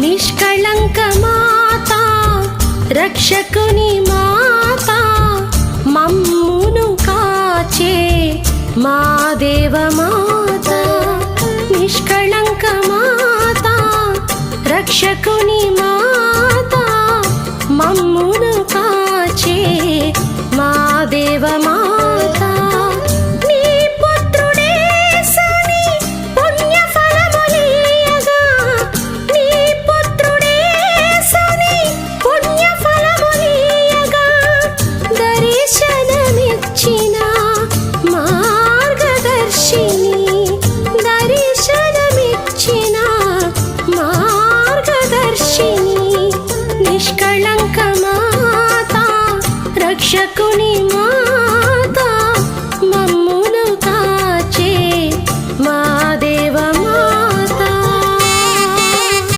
నిష్కళంక మాత రక్షకుని మాత మమ్మును కాచే మా దేవమాత నిష్కళంక మాత రక్షకుని మాత మమ్మును కాచే మా దేవమాత నీ పుత్రుడేసుని పుణ్య ఫలములీయగా నీ పుత్రుడేసుని పుణ్య ఫలములీయగా దర్శనమిచ్చిన మార్గదర్శిని దర్శనమిచ్చిన మార్గదర్శిని నిష్కళంక మాత రక్షకుని